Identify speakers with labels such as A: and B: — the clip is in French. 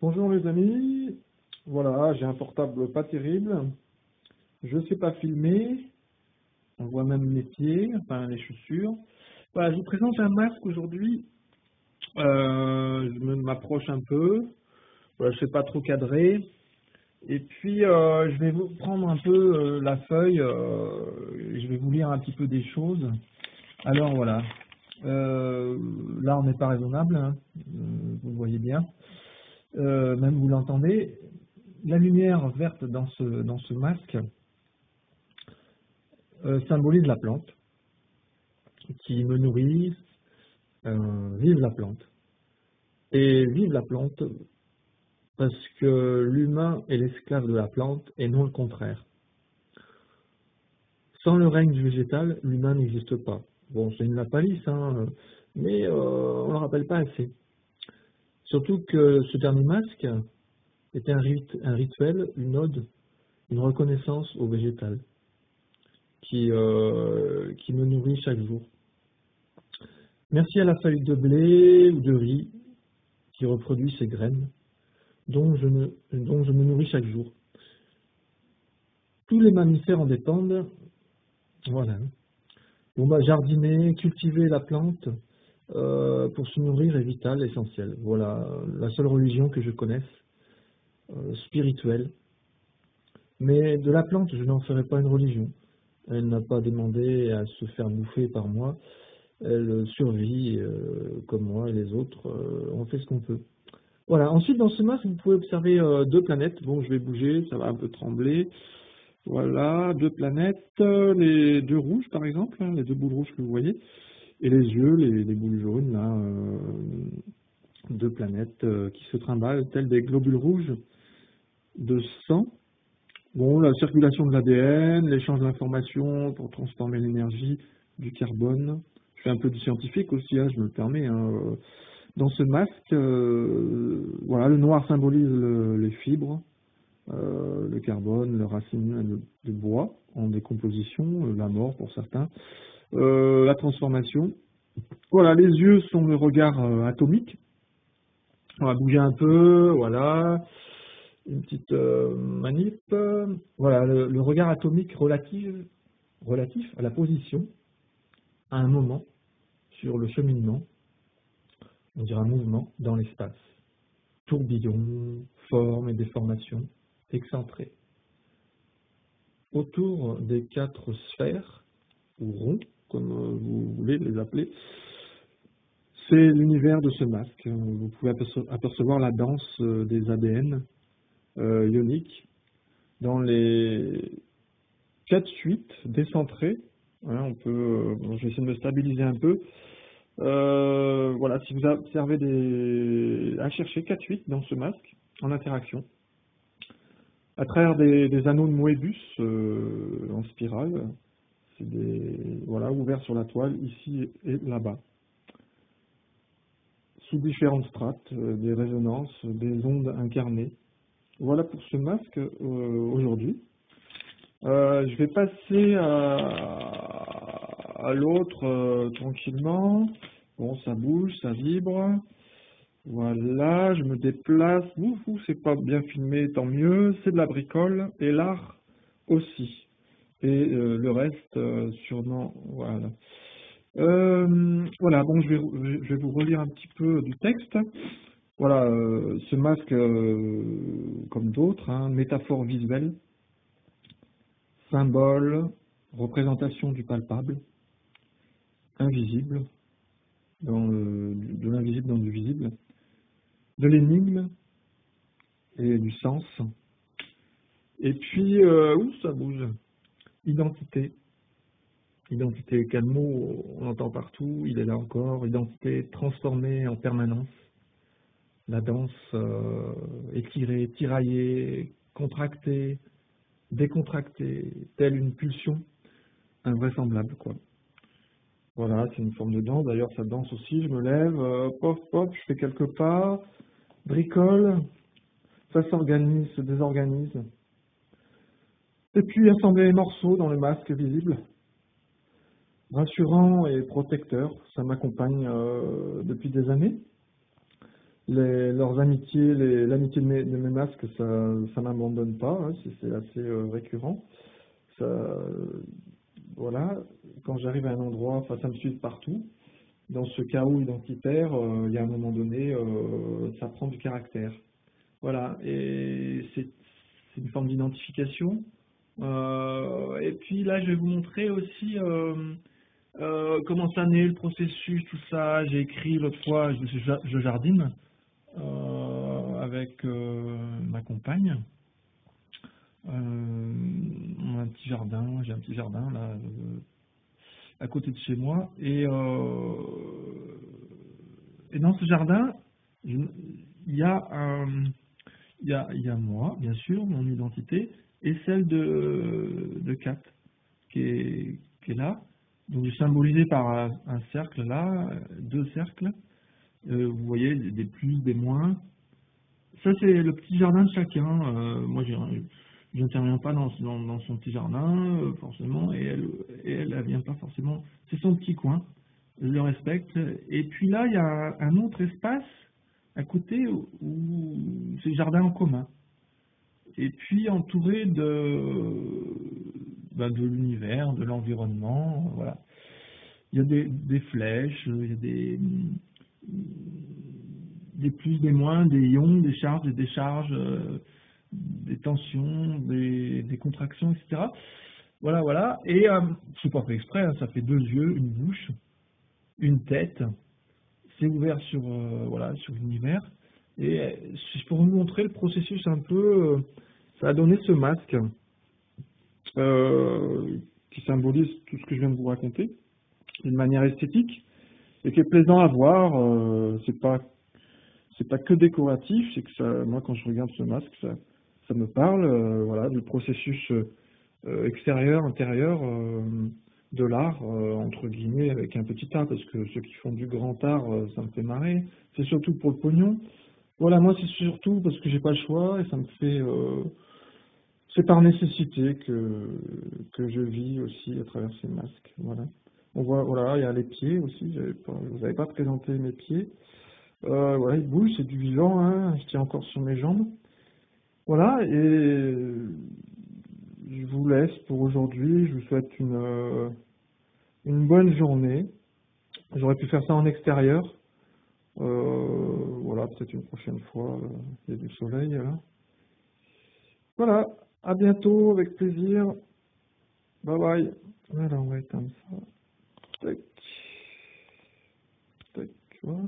A: Bonjour les amis, voilà, j'ai un portable pas terrible, je ne sais pas filmer, on voit même mes pieds, enfin les chaussures. Voilà, je vous présente un masque aujourd'hui, je m'approche un peu, voilà, je ne sais pas trop cadrer, et puis je vais vous prendre un peu la feuille, je vais vous lire un petit peu des choses. Alors voilà, là on n'est pas raisonnable, hein, vous le voyez bien, même vous l'entendez. La lumière verte dans ce masque symbolise la plante qui me nourrit, vive la plante. Et vive la plante parce que l'humain est l'esclave de la plante et non le contraire. Sans le règne du végétal, l'humain n'existe pas. Bon, c'est une lapalisse, hein, mais on ne le rappelle pas assez. Surtout que ce dernier masque était un rituel, une ode, une reconnaissance au végétal qui me nourrit chaque jour. Merci à la feuille de blé ou de riz qui reproduit ces graines dont je me nourris chaque jour. Tous les mammifères en dépendent. Voilà. Bon, bah, jardiner, cultiver la plante pour se nourrir est vital, essentiel. Voilà la seule religion que je connaisse, spirituelle. Mais de la plante, je n'en ferai pas une religion. Elle n'a pas demandé à se faire bouffer par moi. Elle survit comme moi et les autres. On fait ce qu'on peut. Voilà. Ensuite, dans ce masque, vous pouvez observer deux planètes. Bon, je vais bouger, ça va un peu trembler. Voilà, deux planètes, les deux rouges par exemple, hein, les deux boules rouges que vous voyez, et les yeux, les boules jaunes, là, deux planètes qui se trimballent telles des globules rouges de sang. Bon, la circulation de l'ADN, l'échange d'informations pour transformer l'énergie, du carbone. Je fais un peu du scientifique aussi, hein, je me le permets. Hein. Dans ce masque, voilà, le noir symbolise les fibres. Le carbone, le racine de bois en décomposition, la mort pour certains, la transformation. Voilà, les yeux sont le regard atomique. On va bouger un peu, voilà, une petite manip. Voilà, le regard atomique relatif à la position, à un moment, sur le cheminement, on dirait un mouvement dans l'espace. Tourbillon, forme et déformation, excentré. Autour des quatre sphères, ou ronds, comme vous voulez les appeler, c'est l'univers de ce masque. Vous pouvez apercevoir la danse des ADN ioniques dans les quatre suites décentrées. Hein, on peut, bon, je vais essayer de me stabiliser un peu. Voilà, si vous observez à chercher 4-8 dans ce masque en interaction, à travers des anneaux de Moebius en spirale, c'est voilà, ouverts sur la toile, ici et là-bas. Sous différentes strates, des résonances, des ondes incarnées. Voilà pour ce masque aujourd'hui. Je vais passer à l'autre tranquillement. Bon, ça bouge, ça vibre. Voilà, je me déplace. C'est pas bien filmé, tant mieux. C'est de la bricole et l'art aussi. Et le reste, sûrement, voilà. Voilà, bon, je vais vous relire un petit peu du texte. Voilà, ce masque, comme d'autres, hein, métaphore visuelle, symbole, représentation du palpable, invisible, de l'invisible dans du visible, de l'énigme et du sens. Et puis, ça bouge. Identité. Identité, quel mot on entend partout, il est là encore. Identité transformée en permanence. La danse étirée, tiraillée, contractée, décontractée, telle une pulsion invraisemblable, quoi. Voilà, c'est une forme de danse. D'ailleurs, ça danse aussi. Je me lève, pof, pof, je fais quelques pas, bricole, ça s'organise, se désorganise. Et puis, assembler les morceaux dans le masque visible. Rassurant et protecteur, ça m'accompagne depuis des années. leurs amitiés, l'amitié de mes masques, ça m'abandonne pas, hein, c'est assez récurrent. Ça, voilà, quand j'arrive à un endroit, enfin, ça me suit partout. Dans ce chaos identitaire, il y a un moment donné, ça prend du caractère. Voilà, et c'est une forme d'identification. Et puis là, je vais vous montrer aussi comment ça naît, le processus, tout ça. J'ai écrit l'autre fois, je jardine avec ma compagne. On a un petit jardin, j'ai un petit jardin là à côté de chez moi. Et dans ce jardin, il y a il y a moi, bien sûr, mon identité, et celle de Kat, qui est là. Donc, je suis symbolisé par un cercle là, deux cercles. Vous voyez, des plus, des moins. Ça, c'est le petit jardin de chacun. Moi, je n'interviens pas dans son petit jardin, forcément, et elle vient pas forcément. C'est son petit coin. Je le respecte. Et puis là, il y a un autre espace à côté où c'est le jardin en commun. Et puis entouré de l'univers, de l'environnement, voilà. Il y a des flèches, il y a des plus, des moins, des ions, des charges, des décharges, des tensions, des contractions, etc. Voilà, voilà. Et c'est pas fait exprès, hein, ça fait deux yeux, une bouche, une tête. C'est ouvert sur voilà, sur l'univers. Et c'est pour vous montrer le processus un peu, ça a donné ce masque qui symbolise tout ce que je viens de vous raconter d'une manière esthétique et qui est plaisant à voir. C'est pas que décoratif, c'est que ça, moi quand je regarde ce masque, ça me parle, voilà, du processus extérieur, intérieur de l'art, entre guillemets, avec un petit A, parce que ceux qui font du grand art, ça me fait marrer. C'est surtout pour le pognon. Voilà, moi c'est surtout parce que j'ai pas le choix et ça me fait, c'est par nécessité que je vis aussi à travers ces masques. Voilà. On voit, voilà, il y a les pieds aussi. Vous n'avez pas présenté mes pieds. Voilà, ils bougent, c'est du vivant. Hein, je tiens encore sur mes jambes. Voilà, et je vous laisse pour aujourd'hui. Je vous souhaite une bonne journée. J'aurais pu faire ça en extérieur. Voilà, peut-être une prochaine fois. Il y a du soleil là. Voilà, à bientôt, avec plaisir. Bye bye. Alors, on va éteindre ça. Tac. Tac, voilà.